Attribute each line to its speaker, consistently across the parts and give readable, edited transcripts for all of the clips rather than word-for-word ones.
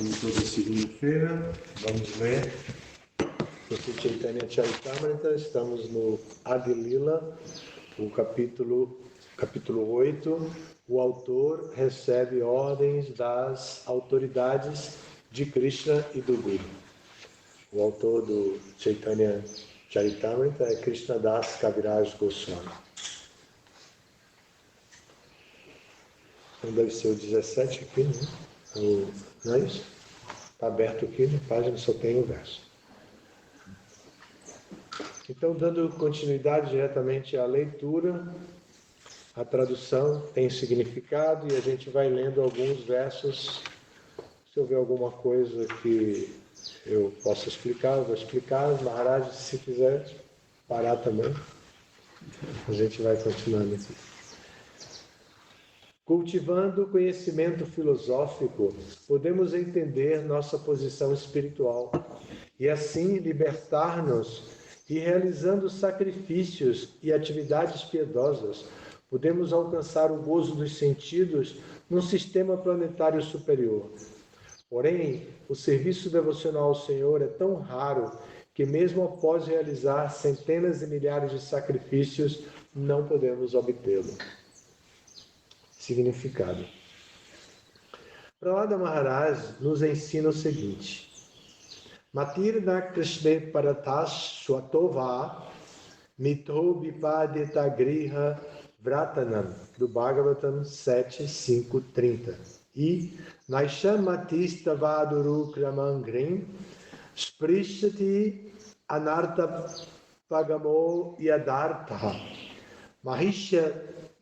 Speaker 1: Como toda segunda-feira, vamos ler o Chaitanya Charitamrita. Estamos no Adi Lila, o capítulo 8. O autor recebe ordens das autoridades de Krishna e do Guru. O autor do Chaitanya Charitamrita é Krishnadas Kaviraj Goswami. Então deve ser o 17 aqui, né? Não é isso? Está aberto aqui, na página só tem o verso. Então, dando continuidade diretamente à leitura, a tradução tem significado e a gente vai lendo alguns versos. Se houver alguma coisa que eu possa explicar, eu vou explicar. Maharaj, se quiser parar também, a gente vai continuando aqui. Cultivando o conhecimento filosófico, podemos entender nossa posição espiritual e assim libertar-nos, e realizando sacrifícios e atividades piedosas, podemos alcançar o gozo dos sentidos num sistema planetário superior. Porém, o serviço devocional ao Senhor é tão raro que mesmo após realizar centenas e milhares de sacrifícios, não podemos obtê-lo. Significado. Prahlada Maharaj nos ensina o seguinte: Matir na Krishna Paratas Swatova Mito Vipadita Griha Vratanam, do Bhagavatam 7.5.30. E Naisham Matista Vaduru Kramangrim Sprishati Anartha Pagamo Yadartha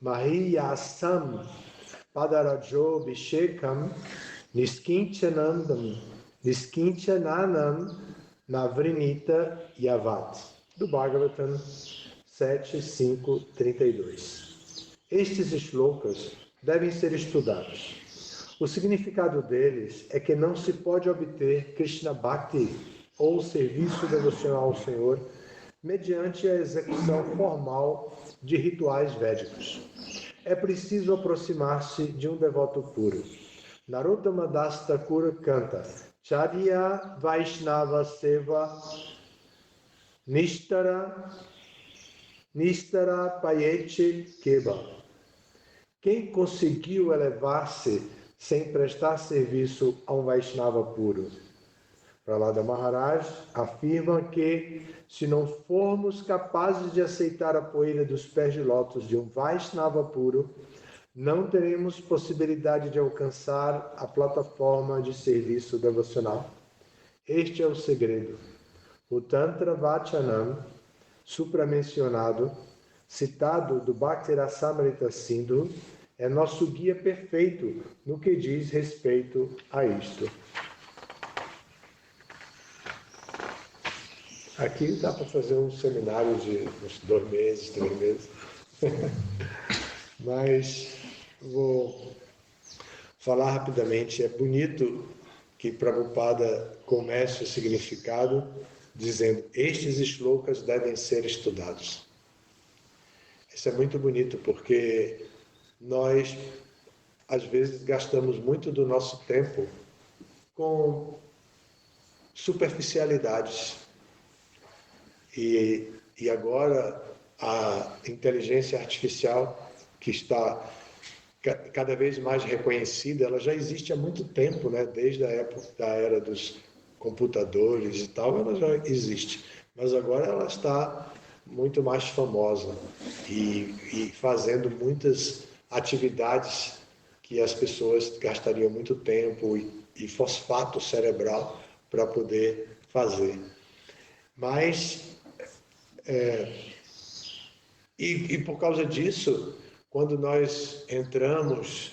Speaker 1: Mahiyasam Padarajo Bishekam Niskinchananam Navrinita Yavat, do Bhagavatam 7.5.32. Estes shlokas devem ser estudados. O significado deles é que não se pode obter Krishna Bhakti ou serviço devocional ao Senhor mediante a execução formal de rituais védicos. É preciso aproximar-se de um devoto puro. Narottama Das Thakur canta: Charya Vaishnava Seva Nishtara Payeche Keba. Quem conseguiu elevar-se sem prestar serviço a um Vaishnava puro? Prahlada Maharaj afirma que, se não formos capazes de aceitar a poeira dos pés de lótus de um Vaishnava puro, não teremos possibilidade de alcançar a plataforma de serviço devocional. Este é o segredo. O Tantra Vachanam, supramencionado, citado do Bhakti Rasamrita Sindhu, é nosso guia perfeito no que diz respeito a isto. Aqui dá para fazer um seminário de uns 2 meses, 3 meses. Mas vou falar rapidamente. É bonito que Prabhupada comece o significado dizendo: estes shlokas devem ser estudados. Isso é muito bonito porque nós, às vezes, gastamos muito do nosso tempo com superficialidades. E agora a inteligência artificial, que está cada vez mais reconhecida, ela já existe há muito tempo, né? Desde a época da era dos computadores e tal, ela já existe. Mas agora ela está muito mais famosa e fazendo muitas atividades que as pessoas gastariam muito tempo e fosfato cerebral para poder fazer. Mas e por causa disso, quando nós entramos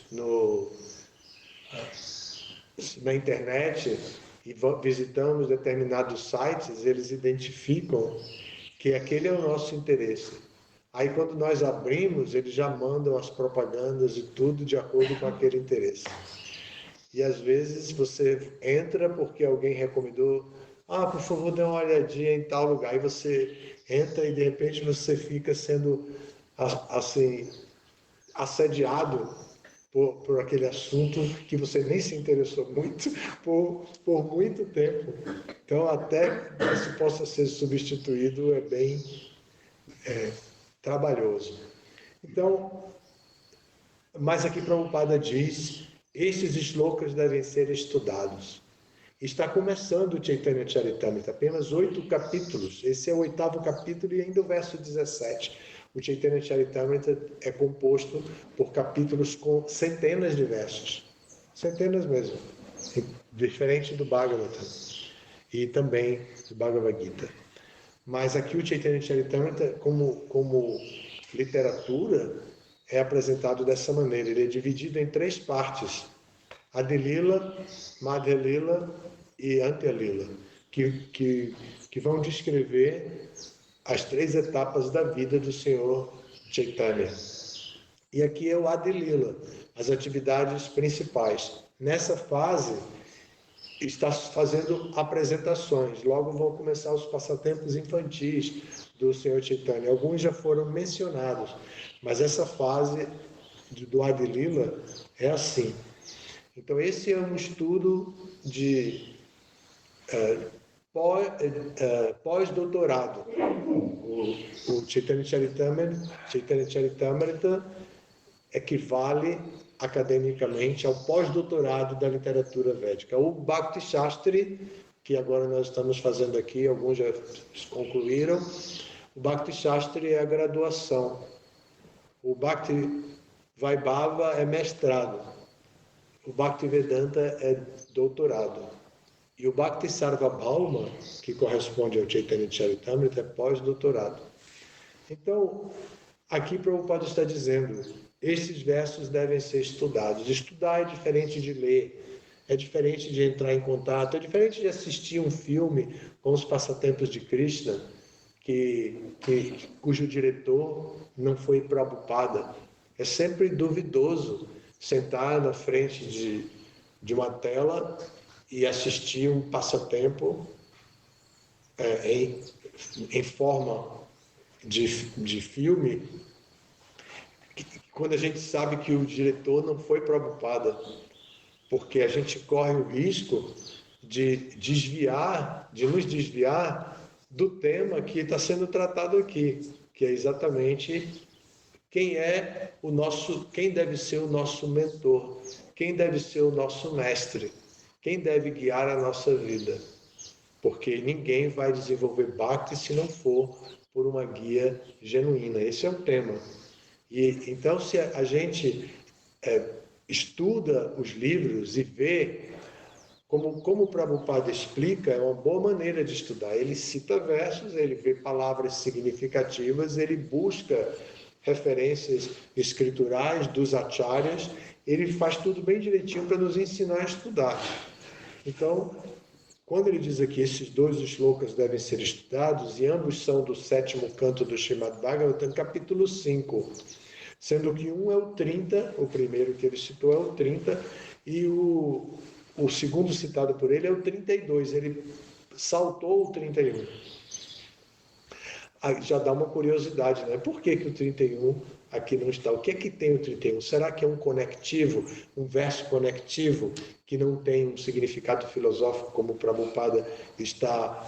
Speaker 1: na internet e visitamos determinados sites, eles identificam que aquele é o nosso interesse. Aí quando nós abrimos, eles já mandam as propagandas e tudo de acordo com aquele interesse. E às vezes você entra porque alguém recomendou: por favor, dê uma olhadinha em tal lugar. Aí você entra e de repente você fica sendo assim assediado por aquele assunto que você nem se interessou muito por muito tempo. Então, até que isso possa ser substituído é bem trabalhoso. Então, mas aqui Prabhupada diz, estes shlokas devem ser estudados. Está começando o Chaitanya Charitamrita, apenas 8 capítulos. Esse é o 8º capítulo e ainda o verso 17. O Chaitanya Charitamrita é composto por capítulos com centenas de versos. Centenas mesmo. Diferente do Bhagavatam e também do Bhagavad Gita. Mas aqui o Chaitanya Charitamrita, como literatura, é apresentado dessa maneira. Ele é dividido em 3 partes. Adilila, Madhyalila e Antyalila, que vão descrever as 3 etapas da vida do Senhor Chaitanya. E aqui é o Adilila, as atividades principais. Nessa fase, está fazendo apresentações. Logo vão começar os passatempos infantis do Senhor Chaitanya. Alguns já foram mencionados, mas essa fase do Adilila é assim. Então, esse é um estudo de pós-doutorado. O Chaitanya Charitamrita equivale academicamente ao pós-doutorado da literatura védica. O Bhakti Shastri, que agora nós estamos fazendo aqui, alguns já concluíram, o Bhakti Shastri é a graduação. O Bhakti Vaibhava é mestrado. O Bhaktivedanta é doutorado. E o Bhakti Sarvabhauma, que corresponde ao Chaitanya Charitamrita, é pós-doutorado. Então, aqui Prabhupada está dizendo, esses versos devem ser estudados. Estudar é diferente de ler, é diferente de entrar em contato, é diferente de assistir um filme com os passatempos de Krishna, cujo diretor não foi Prabhupada. É sempre duvidoso sentar na frente de uma tela e assistir um passatempo em forma de filme, quando a gente sabe que o diretor não foi Prabhupada, porque a gente corre o risco de nos desviar do tema que está sendo tratado aqui, que é exatamente quem deve ser o nosso mentor, quem deve ser o nosso mestre, quem deve guiar a nossa vida. Porque ninguém vai desenvolver Bhakti se não for por uma guia genuína. Esse é o tema. E então, se a gente estuda os livros e vê como o Prabhupada explica, é uma boa maneira de estudar. Ele cita versos, ele vê palavras significativas, ele busca referências escriturais dos acharyas, ele faz tudo bem direitinho para nos ensinar a estudar. Então, quando ele diz aqui, esses 2 shlokas devem ser estudados, e ambos são do 7º canto do Srimad Bhagavatam, capítulo 5, sendo que um é o 30, o primeiro que ele citou é o 30, e o segundo citado por ele é o 32, ele saltou o 31. Aí já dá uma curiosidade, né? Por que o 31 aqui não está? O que é que tem o 31? Será que é um conectivo, um verso conectivo, que não tem um significado filosófico, como o Prabhupada está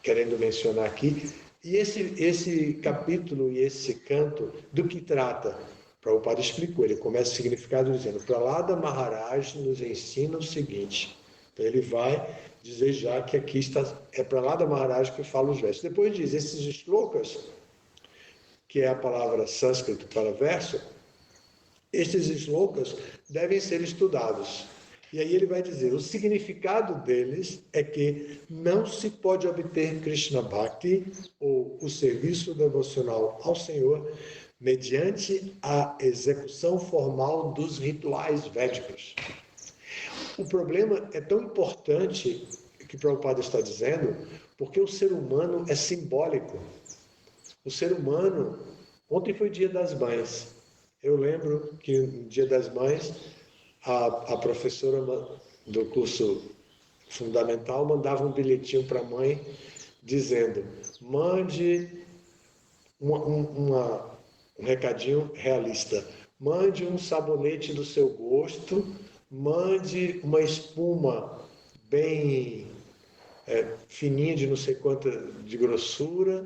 Speaker 1: querendo mencionar aqui? E esse capítulo e esse canto, do que trata? O Prabhupada explicou, ele começa o significado dizendo, Prahlada Maharaj nos ensina o seguinte. Então ele vai dizer já que aqui é Prahlada Maharaj que fala os versos. Depois diz, esses shlokas, que é a palavra sânscrito para verso, estes shlokas devem ser estudados. E aí ele vai dizer, o significado deles é que não se pode obter Krishna Bhakti, ou o serviço devocional ao Senhor, mediante a execução formal dos rituais védicos. O problema é tão importante que Prabhupada está dizendo, porque o ser humano é simbólico. O ser humano... Ontem foi Dia das Mães. Eu lembro que no Dia das Mães, a professora do curso fundamental mandava um bilhetinho para a mãe dizendo, mande um recadinho realista. mande um sabonete do seu gosto, mande uma espuma bem fininha, de não sei quanta de grossura,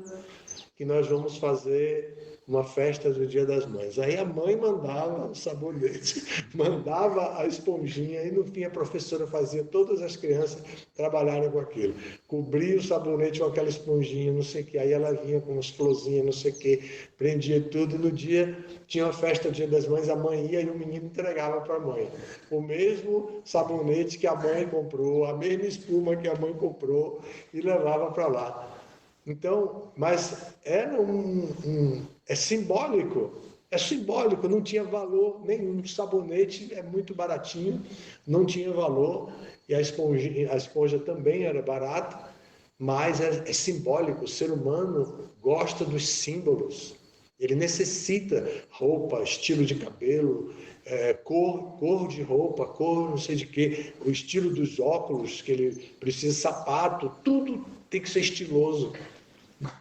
Speaker 1: que nós vamos fazer uma festa do Dia das Mães. Aí a mãe mandava o sabonete, mandava a esponjinha, e no fim a professora fazia todas as crianças trabalharem com aquilo. Cobria o sabonete com aquela esponjinha, não sei o que, aí ela vinha com umas florzinhas, não sei o que, prendia tudo, e no dia tinha uma festa do Dia das Mães, a mãe ia e o menino entregava para a mãe. O mesmo sabonete que a mãe comprou, a mesma espuma que a mãe comprou, e levava para lá. Então, mas era é simbólico, não tinha valor nenhum. O sabonete é muito baratinho, não tinha valor, e a esponja também era barata, mas é simbólico. O ser humano gosta dos símbolos, ele necessita roupa, estilo de cabelo, cor de roupa, cor não sei de quê, o estilo dos óculos que ele precisa, sapato, tudo tem que ser estiloso,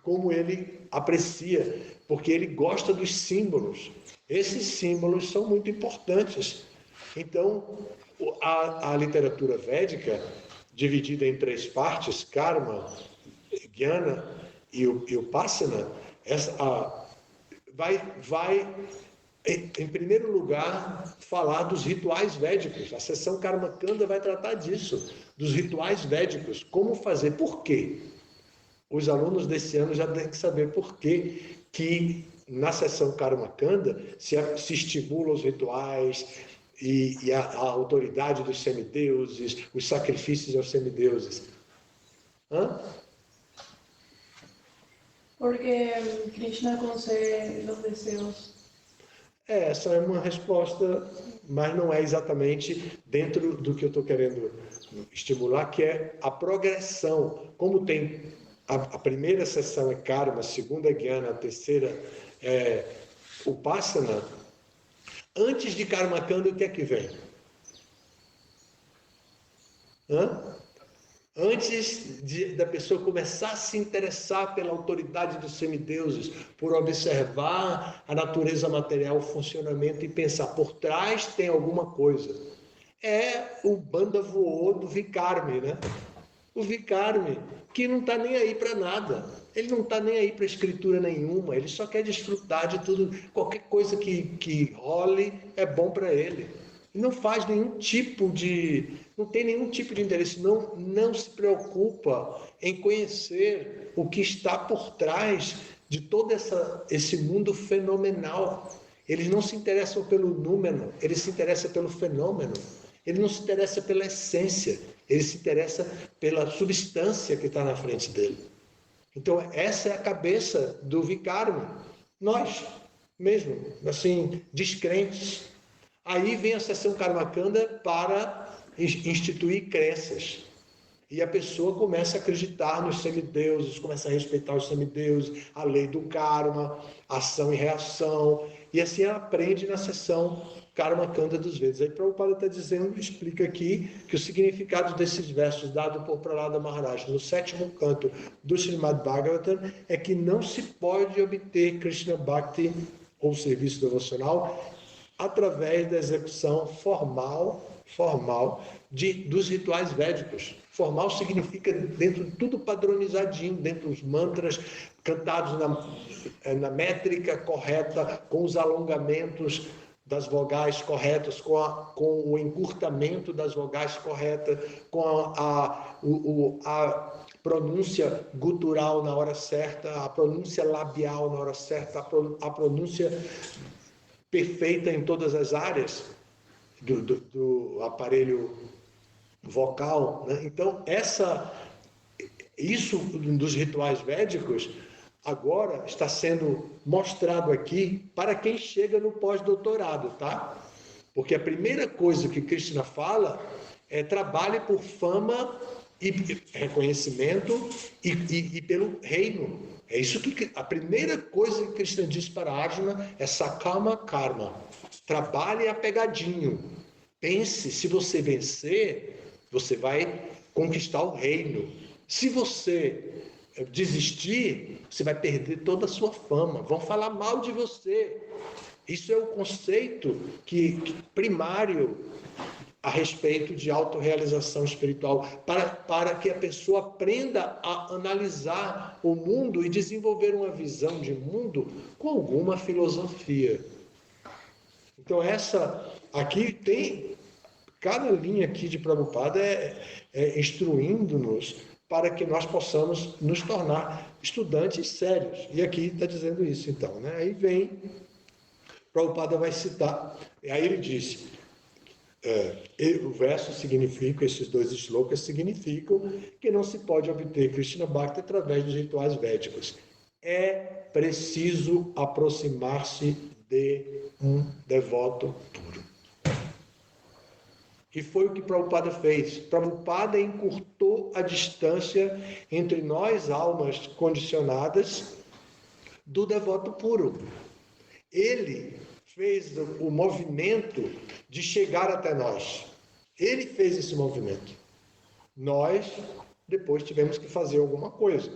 Speaker 1: como ele aprecia, porque ele gosta dos símbolos. Esses símbolos são muito importantes. Então, a literatura védica, dividida em 3 partes, Karma, Jnana e Upasana, vai, em primeiro lugar, falar dos rituais védicos. A seção Karma Kanda vai tratar disso, dos rituais védicos, como fazer, por quê? Os alunos desse ano já têm que saber por que na sessão Karma Kanda se estimula os rituais e a autoridade dos semideuses, os sacrifícios aos semideuses. Hã?
Speaker 2: Porque Krishna concede os desejos.
Speaker 1: Essa é uma resposta, mas não é exatamente dentro do que eu estou querendo estimular, que é a progressão. Como tem a primeira sessão é Karma, a segunda é Jnana, a terceira é Upasana. Antes de Karma Kanda, o que é que vem? Antes da pessoa começar a se interessar pela autoridade dos semideuses, por observar a natureza material, o funcionamento e pensar, por trás tem alguma coisa. É o banda voô do Vikarmi, né? O Vikarmi, que não está nem aí para nada. Ele não está nem aí para escritura nenhuma, ele só quer desfrutar de tudo. Qualquer coisa que role é bom para ele. Não faz nenhum tipo de... não tem nenhum tipo de interesse, não se preocupa em conhecer o que está por trás de todo esse mundo fenomenal. Eles não se interessam pelo número, eles se interessam pelo fenômeno. Ele não se interessa pela essência, ele se interessa pela substância que está na frente dele. Então, essa é a cabeça do Vikarmi. Nós, mesmo, assim, descrentes. Aí vem a sessão Karma Kanda para instituir crenças. E a pessoa começa a acreditar nos semideuses, começa a respeitar os semideuses, a lei do karma, ação e reação. E assim ela aprende na sessão Karma Kanda dos Vedas. Aí Prabhupada está dizendo, explica aqui, que o significado desses versos dado por Prahlada Maharaj no 7º canto do Srimad Bhagavatam é que não se pode obter Krishna Bhakti ou serviço devocional através da execução formal dos rituais védicos. Formal significa dentro de tudo padronizadinho, dentro dos mantras cantados na métrica correta, com os alongamentos das vogais corretas, com o encurtamento das vogais corretas, com a pronúncia gutural na hora certa, a pronúncia labial na hora certa, a pronúncia perfeita em todas as áreas do aparelho vocal, né? Então, isso dos rituais védicos agora está sendo mostrado aqui para quem chega no pós-doutorado, tá? Porque a primeira coisa que Krishna fala é trabalhe por fama e reconhecimento e pelo reino. É isso que a primeira coisa que Krishna diz para Arjuna é Sakama Karma. Trabalhe apegadinho. Pense, se você vencer, você vai conquistar o reino. Se você desistir, você vai perder toda a sua fama. Vão falar mal de você. Isso é o conceito primário a respeito de autorrealização espiritual, para que a pessoa aprenda a analisar o mundo e desenvolver uma visão de mundo com alguma filosofia. Então aqui tem, cada linha aqui de Prabhupada é instruindo-nos para que nós possamos nos tornar estudantes sérios. E aqui está dizendo isso, então, né? Aí vem, Prabhupada vai citar, e aí ele disse, o verso significa, esses dois shlokas significam que não se pode obter Krishna Bhakti através dos rituais védicos. É preciso aproximar-se de um devoto puro. E foi o que Prabhupada fez. Prabhupada encurtou a distância entre nós, almas condicionadas, do devoto puro. Ele fez o movimento de chegar até nós. Ele fez esse movimento. Nós, depois, tivemos que fazer alguma coisa.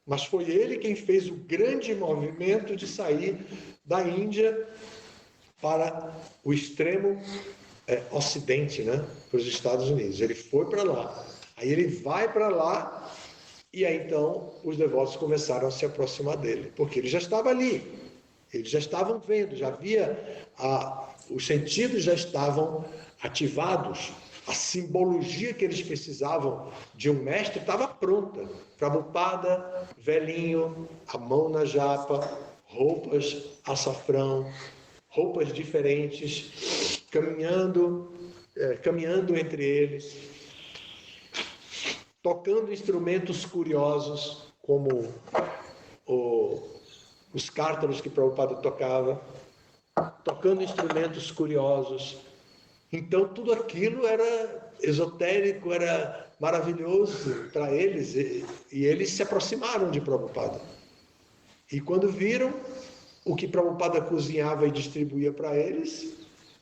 Speaker 1: Mas foi ele quem fez o grande movimento de sair da Índia para o extremo ocidente, né? Para os Estados Unidos. Ele foi para lá. Aí ele vai para lá e aí então os devotos começaram a se aproximar dele, porque ele já estava ali. Eles já estavam vendo, já havia, os sentidos já estavam ativados, a simbologia que eles precisavam de um mestre estava pronta. Prabhupada, velhinho, a mão na japa, roupas açafrão, roupas diferentes, caminhando entre eles, tocando instrumentos curiosos, como os cártaros que Prabhupada tocava, tocando instrumentos curiosos. Então, tudo aquilo era esotérico, era maravilhoso para eles, e eles se aproximaram de Prabhupada. E quando viram o que Prabhupada cozinhava e distribuía para eles,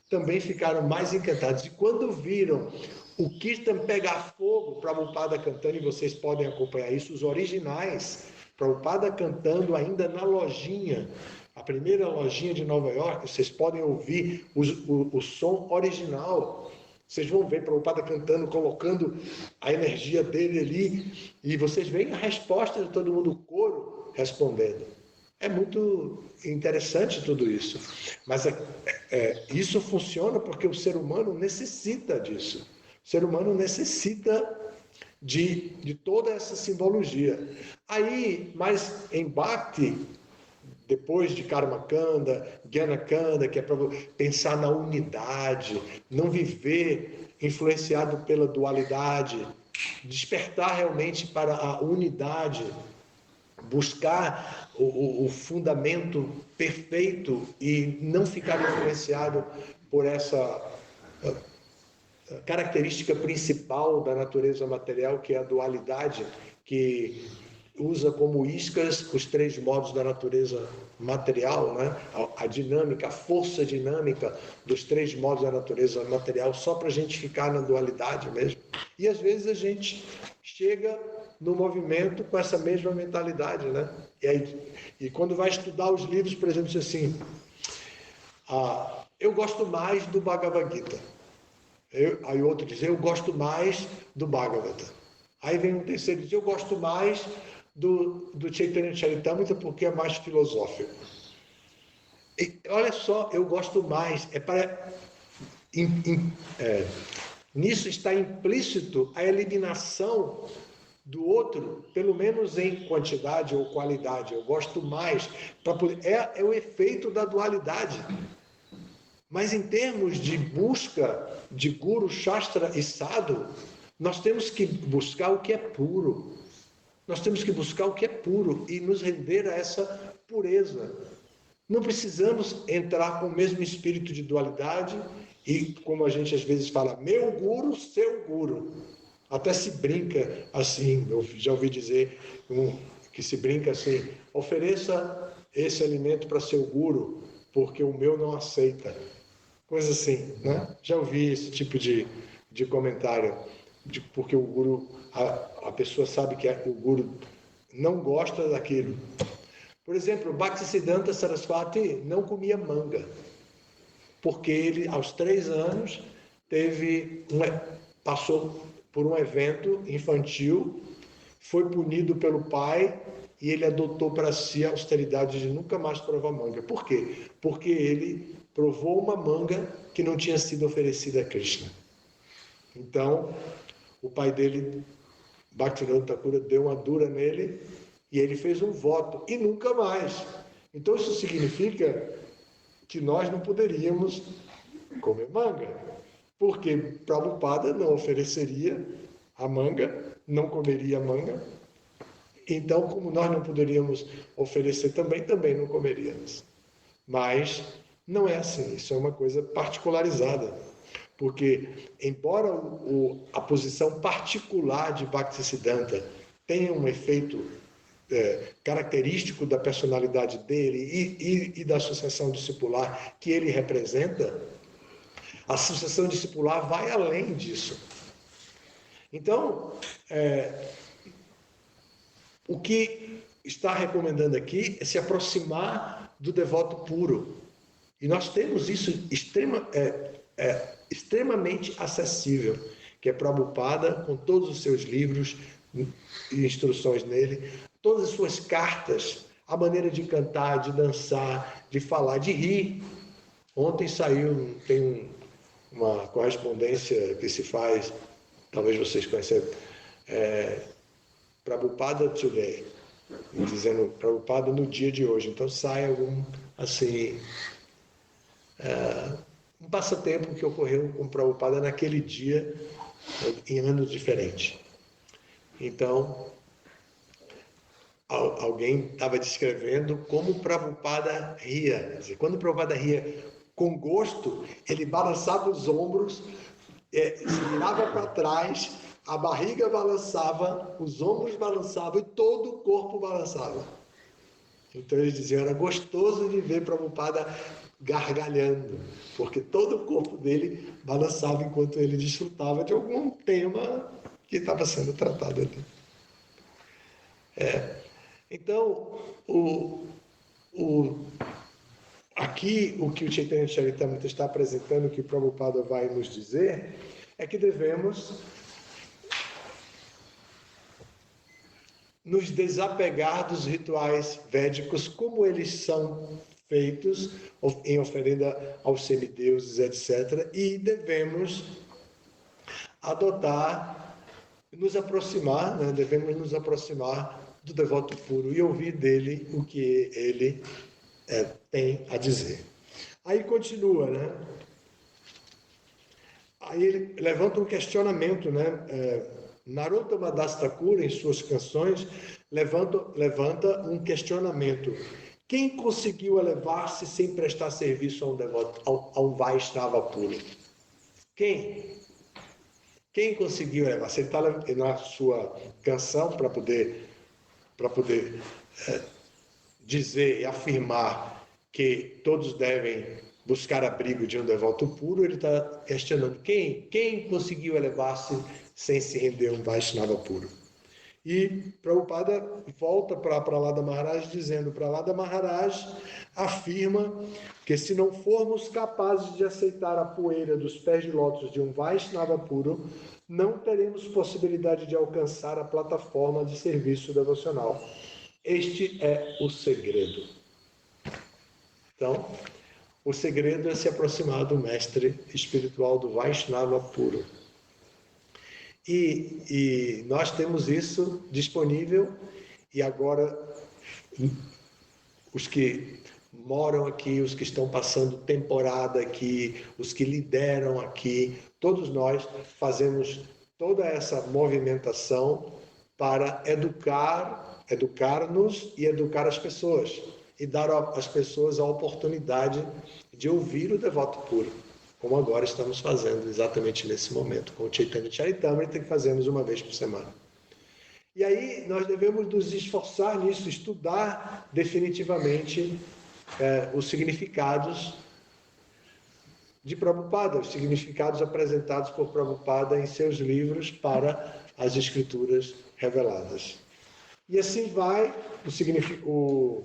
Speaker 1: também ficaram mais encantados. E quando viram o Kirtan pegar fogo, Prabhupada cantando, e vocês podem acompanhar isso, os originais, Prabhupada cantando ainda na lojinha, a primeira lojinha de Nova York, vocês podem ouvir o som original. Vocês vão ver Prabhupada cantando, colocando a energia dele ali, e vocês veem a resposta de todo mundo, o coro respondendo. É muito interessante tudo isso. Mas isso funciona porque o ser humano necessita disso. O ser humano necessita de toda essa simbologia. Aí, mas em Bhakti, depois de Karma Kanda, Jnana Kanda, que é para pensar na unidade, não viver influenciado pela dualidade, despertar realmente para a unidade, buscar o fundamento perfeito e não ficar influenciado por essa característica principal da natureza material, que é a dualidade, que usa como iscas os três modos da natureza material, né? A dinâmica, a força dinâmica dos três modos da natureza material, só para a gente ficar na dualidade mesmo. E às vezes a gente chega no movimento com essa mesma mentalidade, né? E quando vai estudar os livros, por exemplo, diz assim, eu gosto mais do Bhagavad Gita. Aí outro diz, eu gosto mais do Bhagavata. Aí vem um terceiro e diz, eu gosto mais do Chaitanya Charitamrita porque é mais filosófico. E, olha só, eu gosto mais. Nisso está implícito a eliminação do outro, pelo menos em quantidade ou qualidade. Eu gosto mais. É o efeito da dualidade. Mas em termos de busca de Guru, Shastra e Sadhu, nós temos que buscar o que é puro. Nós temos que buscar o que é puro e nos render a essa pureza. Não precisamos entrar com o mesmo espírito de dualidade e, como a gente às vezes fala, meu Guru, seu Guru. Até se brinca assim, eu já ouvi dizer que se brinca assim, ofereça esse alimento para seu Guru, porque o meu não aceita. Coisa assim, né? Já ouvi esse tipo de comentário, porque o Guru, a pessoa sabe que o Guru não gosta daquilo. Por exemplo, Bhaktisiddhanta Saraswati não comia manga. porque ele, aos 3 anos, passou por um evento infantil, foi punido pelo pai e ele adotou para si a austeridade de nunca mais provar manga. Por quê? Porque ele provou uma manga que não tinha sido oferecida a Krishna. Então, o pai dele, Bhaktivinoda Thakura, deu uma dura nele e ele fez um voto, e nunca mais. Então, isso significa que nós não poderíamos comer manga, porque Prabhupada não ofereceria a manga, não comeria a manga. Então, como nós não poderíamos oferecer também não comeríamos. Mas não é assim, isso é uma coisa particularizada. Porque, embora a posição particular de Bhaktisiddhanta tenha um efeito característico da personalidade dele e da associação discipular que ele representa, a associação discipular vai além disso. Então, o que está recomendando aqui é se aproximar do devoto puro. E nós temos isso extremamente acessível, que é Prabhupada, com todos os seus livros e instruções nele, todas as suas cartas, a maneira de cantar, de dançar, de falar, de rir. Ontem tem uma correspondência que se faz, talvez vocês conheçam, Prabhupada Today, dizendo Prabhupada no dia de hoje. Então sai algum, assim, um passatempo que ocorreu com Prabhupada naquele dia, em anos diferentes. Então, alguém estava descrevendo como Prabhupada ria. Quer dizer, quando Prabhupada ria com gosto, ele balançava os ombros, se virava para trás, a barriga balançava, os ombros balançavam e todo o corpo balançava. Então eles diziam, era gostoso de ver Prabhupada gargalhando, porque todo o corpo dele balançava enquanto ele desfrutava de algum tema que estava sendo tratado ali. Então, aqui o que o Chaitanya Charitamrita está apresentando, que o Prabhupada vai nos dizer, é que devemos nos desapegar dos rituais védicos, como eles são feitos em oferenda aos semideuses, etc. E devemos nos aproximar do devoto puro e ouvir dele o que ele tem a dizer. Aí continua, né? Aí ele levanta um questionamento, né? Narottama Das Thakura, em suas canções, levanta um questionamento. Quem conseguiu elevar-se sem prestar serviço a um devoto, a um Vaishnava puro? Quem? Quem conseguiu elevar-se? Ele está na sua canção para poder dizer e afirmar que todos devem buscar abrigo de um devoto puro. Ele está questionando quem conseguiu elevar-se sem se render a um Vaishnava puro. E Prabhupada volta para Prahlada Maharaj dizendo, Prahlada Maharaj afirma que se não formos capazes de aceitar a poeira dos pés de lótus de um Vaishnava puro, não teremos possibilidade de alcançar a plataforma de serviço devocional. Este é o segredo. Então, o segredo é se aproximar do mestre espiritual, do Vaishnava puro. E nós temos isso disponível, e agora os que moram aqui, os que estão passando temporada aqui, os que lideram aqui, todos nós fazemos toda essa movimentação para educar-nos e educar as pessoas, e dar às pessoas a oportunidade de ouvir o devoto puro, como agora estamos fazendo exatamente nesse momento, com o Chaitanya Charitamrita, que fazemos uma vez por semana. E aí nós devemos nos esforçar nisso, estudar definitivamente os significados de Prabhupada, os significados apresentados por Prabhupada em seus livros para as escrituras reveladas. E assim vai o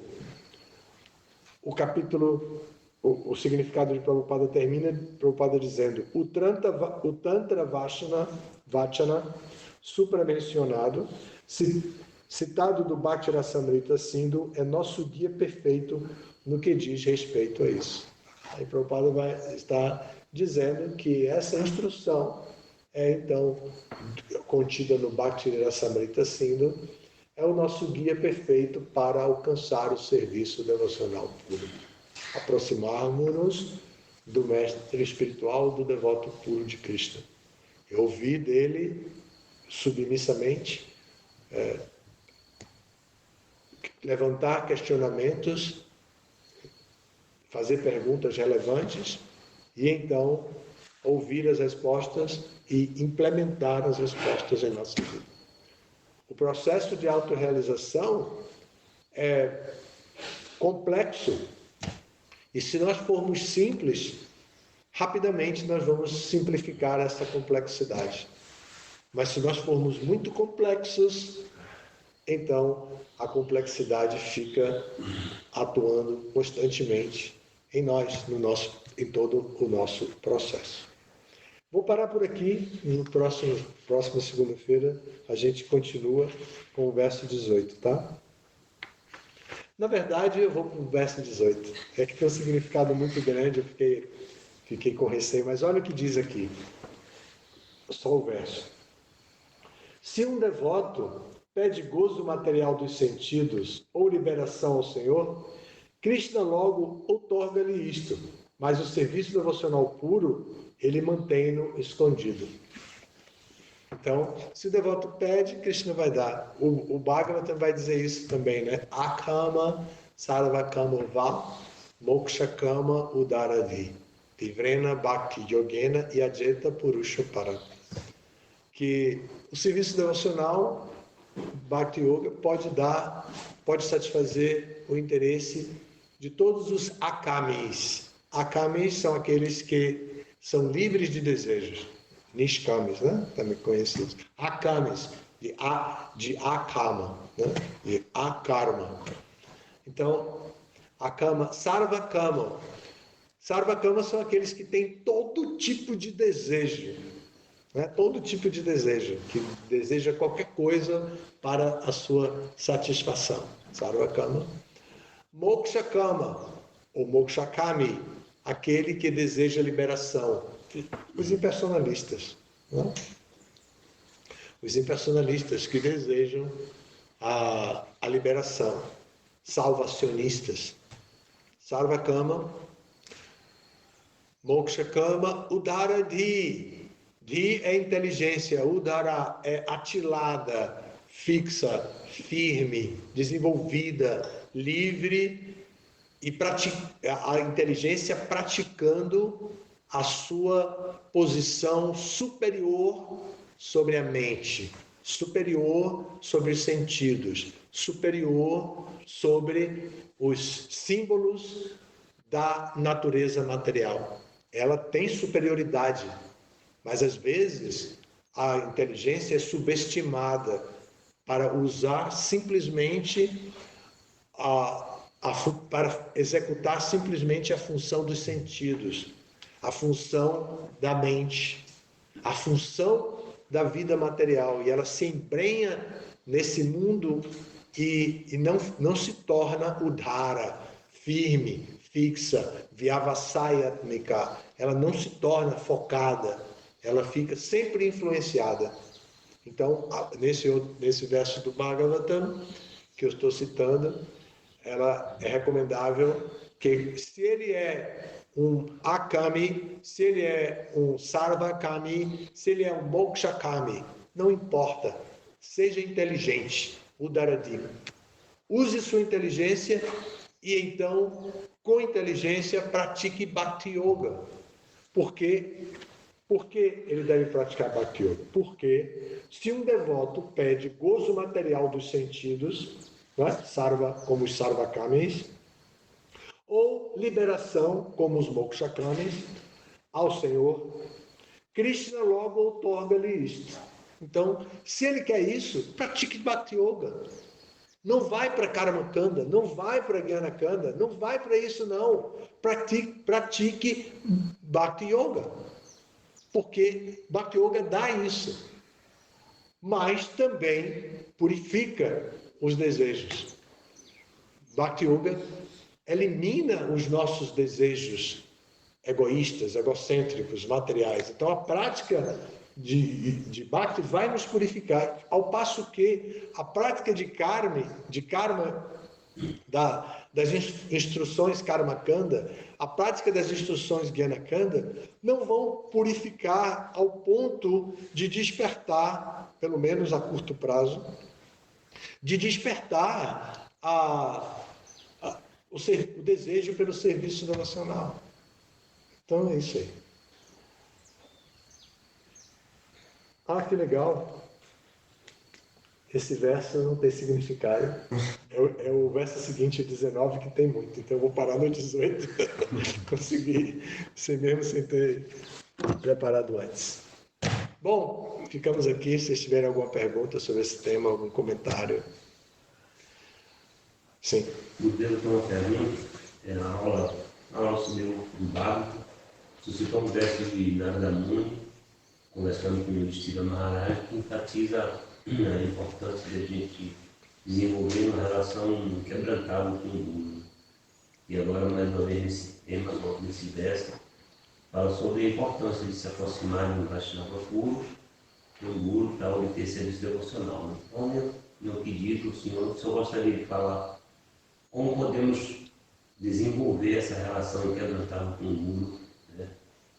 Speaker 1: capítulo o significado de Prabhupada termina Prabhupada dizendo: o Tantra Vachana supramencionado, citado do Bhakti Rasamrita Sindhu, é nosso guia perfeito no que diz respeito a isso. Aí Prabhupada vai estar dizendo que essa instrução é então contida no Bhakti Rasamrita Sindhu, é o nosso guia perfeito para alcançar o serviço devocional puro. Aproximarmos-nos do mestre espiritual, do devoto puro de Krishna. E ouvir dele submissamente, levantar questionamentos, fazer perguntas relevantes e então ouvir as respostas e implementar as respostas em nossa vida. O processo de autorrealização é complexo e se nós formos simples, rapidamente nós vamos simplificar essa complexidade. Mas se nós formos muito complexos, então a complexidade fica atuando constantemente em nós, em todo o nosso processo. Vou parar por aqui, no próxima segunda-feira a gente continua com o verso 18, tá? Na verdade, eu vou para o verso 18. É que tem um significado muito grande, eu fiquei com receio, mas olha o que diz aqui. Só o verso. Se um devoto pede gozo material dos sentidos ou liberação ao Senhor, Krishna logo outorga-lhe isto, mas o serviço devocional puro, ele mantém-no escondido. Então, se o devoto pede, Krishna vai dar. O Bhagavatam vai dizer isso também, né? Akama sarvakama va moksha kama udaradi tivrena bhakti yogena yajeta purusha para. Que o serviço devocional Bhakti Yoga pode satisfazer o interesse de todos os akamis. Akamis são aqueles que são livres de desejos. Nishkamis, né? Também conhecidos. Akamis, de akama, né? De akarma. Então, akama, sarvakama. Sarvakama são aqueles que têm todo tipo de desejo. Né? Todo tipo de desejo, que deseja qualquer coisa para a sua satisfação. Sarvakama. Mokshakama, ou Mokshakami, aquele que deseja liberação. Os impersonalistas. Né? Os impersonalistas que desejam a liberação. Salvacionistas. Sarvakama. Mokshakama Udaradhi. Dhi é inteligência, Udara é atilada, fixa, firme, desenvolvida, livre e a inteligência praticando a sua posição superior sobre a mente, superior sobre os sentidos, superior sobre os símbolos da natureza material. Ela tem superioridade, mas às vezes a inteligência é subestimada para usar simplesmente para executar simplesmente a função dos sentidos, a função da mente, a função da vida material, e ela se embrenha nesse mundo e não se torna udhara, firme, fixa, vyavasayatmika, ela não se torna focada, ela fica sempre influenciada. Então, nesse verso do Bhagavatam, que eu estou citando, ela é recomendável que, se ele é um akami, se ele é um sarvakami, se ele é um mokshakami, não importa, seja inteligente, udaradina. Use sua inteligência e então, com inteligência, pratique Bhakti Yoga. Por que ele deve praticar Bhakti Yoga? Porque se um devoto pede gozo material dos sentidos, né? Sarva, como os sarvakamis, ou liberação, como os mokshakamis, ao Senhor, Krishna logo outorga-lhe isto. Então, se ele quer isso, pratique Bhakti Yoga. Não vai para Karma Kanda, não vai para Jnana Kanda, não vai para isso não. Pratique Bhakti Yoga. Porque Bhakti Yoga dá isso. Mas também purifica os desejos. Bhakti Yoga elimina os nossos desejos egoístas, egocêntricos, materiais. Então a prática de Bhakti vai nos purificar, ao passo que a prática de karma das instruções Karma Kanda, a prática das instruções Jnana Kanda, não vão purificar ao ponto de despertar, pelo menos a curto prazo, de despertar o desejo pelo serviço devocional. Então é isso aí. Ah, que legal. Esse verso não tem significado. É o verso seguinte, o 19, que tem muito. Então eu vou parar no 18. Consegui, mesmo sem ter preparado antes. Bom, ficamos aqui. Se vocês tiverem alguma pergunta sobre esse tema, algum comentário. Sim.
Speaker 3: O Deus tem uma pergunta. Na aula sobre o Bhagavad, suscitou um verso de Narada Muni, conversando com o Yudhishthira Maharaj, que enfatiza a importância de a gente desenvolver uma relação quebrantável com o Guru. E agora, mais uma vez, nesse tema, nesse verso, fala sobre a importância de se aproximar de um Vaishnava puro, do Guru, para obter serviço devocional. Então, meu pedido, o senhor gostaria de falar como podemos desenvolver essa relação quebrantável com o Guru, né?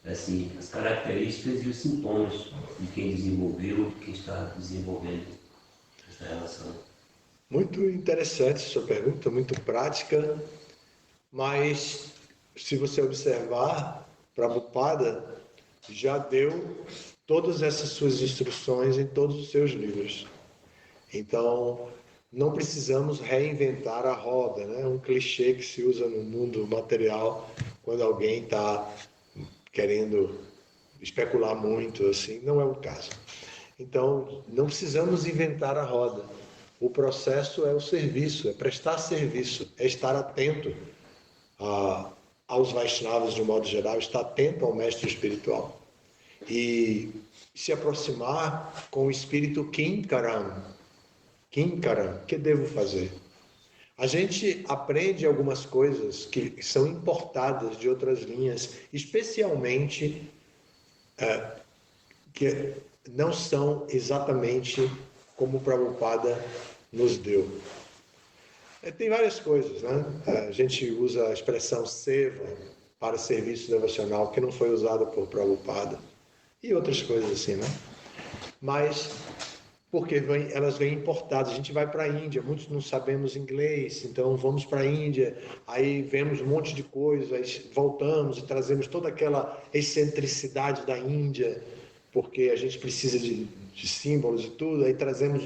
Speaker 3: Assim, as características e os sintomas de quem desenvolveu, de quem está desenvolvendo essa relação.
Speaker 1: Muito interessante sua pergunta, muito prática, mas se você observar, Prabhupada já deu todas essas suas instruções em todos os seus livros. Então, não precisamos reinventar a roda, né? Um clichê que se usa no mundo material quando alguém está querendo especular muito, assim, não é o caso. Então, não precisamos inventar a roda. O processo é o serviço, é prestar serviço, é estar atento aos Vaishnavas de um modo geral, estar atento ao mestre espiritual e se aproximar com o espírito Kinkaram. Kinkaram, o que devo fazer? A gente aprende algumas coisas que são importadas de outras linhas, especialmente que não são exatamente como o Prabhupada nos deu. Tem várias coisas, né? A gente usa a expressão seva para serviço devocional, que não foi usada por Prabhupada, e outras coisas assim, né? Mas porque elas vêm importadas. A gente vai para a Índia, muitos não sabemos inglês, então vamos para a Índia, aí vemos um monte de coisa, aí voltamos e trazemos toda aquela excentricidade da Índia, porque a gente precisa de símbolos e tudo, aí trazemos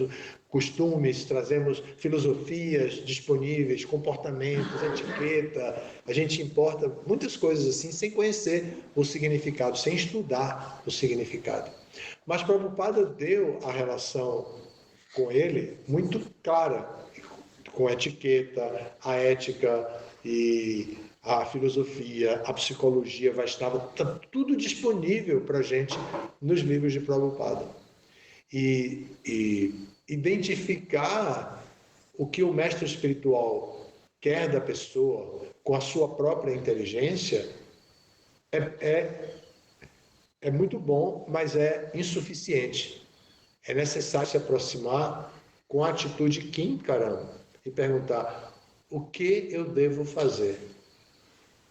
Speaker 1: costumes, trazemos filosofias disponíveis, comportamentos, etiqueta, a gente importa muitas coisas assim, sem conhecer o significado, sem estudar o significado. Mas Prabhupada deu a relação com ele muito clara, com a etiqueta, a ética e a filosofia, a psicologia Vaishnava, está tudo disponível para a gente nos livros de Prabhupada. E identificar o que o mestre espiritual quer da pessoa com a sua própria inteligência é muito bom, mas é insuficiente. É necessário se aproximar com a atitude Kinkaram e perguntar: o que eu devo fazer?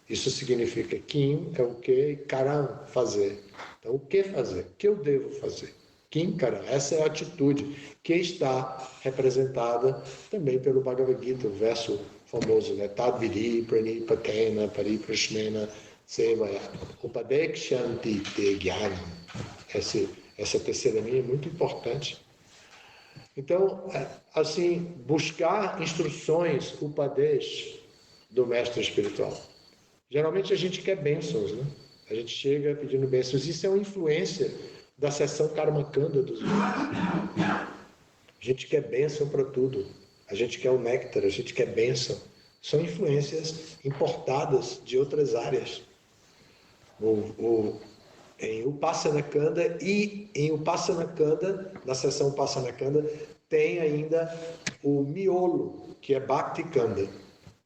Speaker 1: Isso significa Kim é o que, e Karam, fazer. Então, o que fazer? O que eu devo fazer? Kinkaram, essa é a atitude que está representada também pelo Bhagavad Gita, o verso famoso, né? Tadviri pranipatena pariprashnena sevaya upadekshanti te jnanam. Essa terceira linha é muito importante. Então, assim, buscar instruções, upadesh, do mestre espiritual. Geralmente a gente quer bênçãos, né? A gente chega pedindo bênçãos. Isso é uma influência da seção Karma Kanda dos livros. A gente quer bênção para tudo. a gente quer o néctar, a gente quer bênção. São influências importadas de outras áreas. Em Upasana Kanda e em Upasana Kanda, na seção Upasana Kanda, tem ainda o miolo, que é Bhakti Kanda.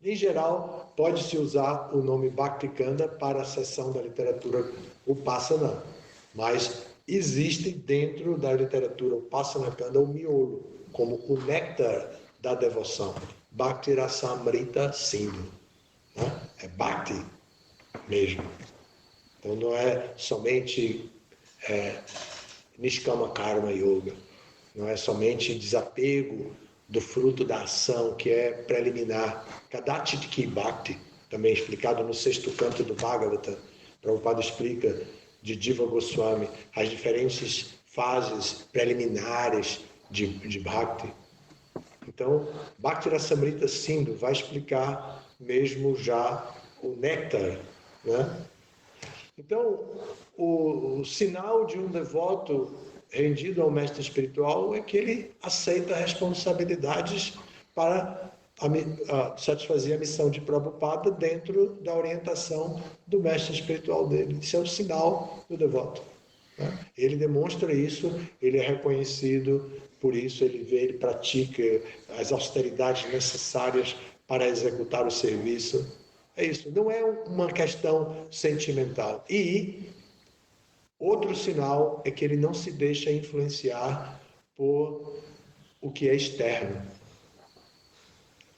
Speaker 1: Em geral, pode-se usar o nome Bhakti Kanda para a seção da literatura Upasana, mas existe dentro da literatura Upasana Kanda o miolo, como o néctar da devoção. Bhakti Rasamrita Sindhu. Né? É Bhakti mesmo. Então não é somente Nishkama Karma Yoga, não é somente desapego do fruto da ação que é preliminar. Kadachitki Bhakti, também explicado no 6º canto do Bhagavata, Prabhupada explica de Diva Goswami as diferentes fases preliminares de Bhakti. Então, Bhakti Rasamrita Sindhu vai explicar mesmo já o néctar, né? Então, o sinal de um devoto rendido ao mestre espiritual é que ele aceita responsabilidades para satisfazer a missão de Prabhupada dentro da orientação do mestre espiritual dele. Isso é o sinal do devoto. Né? Ele demonstra isso, ele é reconhecido por isso, ele pratica as austeridades necessárias para executar o serviço. É isso, não é uma questão sentimental. E outro sinal é que ele não se deixa influenciar por o que é externo.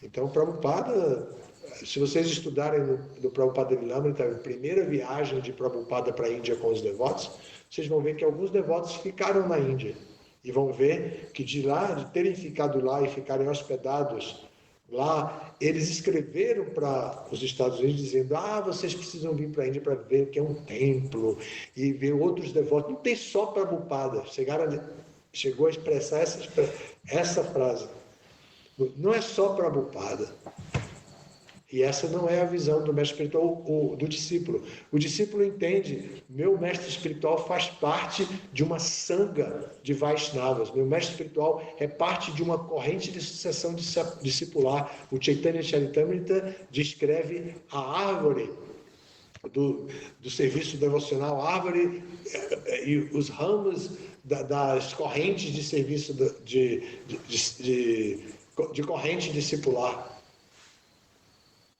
Speaker 1: Então, Prabhupada, se vocês estudarem no Prabhupada Lilamrita, a primeira viagem de Prabhupada para a Índia com os devotos, vocês vão ver que alguns devotos ficaram na Índia. E vão ver que de terem ficado lá e ficarem hospedados lá, eles escreveram para os Estados Unidos dizendo: vocês precisam vir para a Índia para ver o que é um templo e ver outros devotos. Não tem só Prabhupada. Chegou a expressar essa frase. Não é só Prabhupada. E essa não é a visão do mestre espiritual, do discípulo. O discípulo entende: meu mestre espiritual faz parte de uma sangha de Vaishnavas. Meu mestre espiritual é parte de uma corrente de sucessão discipular. O Chaitanya Charitamrita descreve a árvore do serviço devocional, a árvore e os ramos das correntes de serviço de corrente discipular.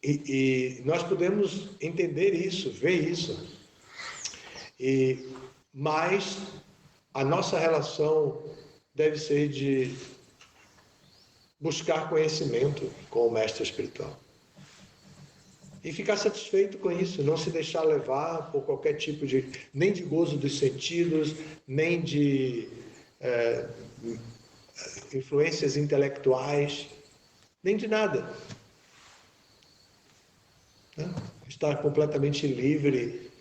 Speaker 1: E nós podemos entender isso, ver isso. Mas a nossa relação deve ser de buscar conhecimento com o mestre espiritual. E ficar satisfeito com isso, não se deixar levar por qualquer tipo nem de gozo dos sentidos, nem de influências intelectuais, nem de nada. Estar completamente livre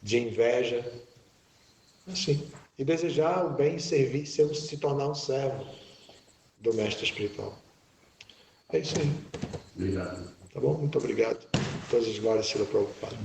Speaker 1: de inveja, assim, e desejar o bem, servir, se tornar um servo do mestre espiritual. É isso aí.
Speaker 3: Obrigado.
Speaker 1: Tá bom? Muito obrigado. Todas as glórias serão Prabhupada.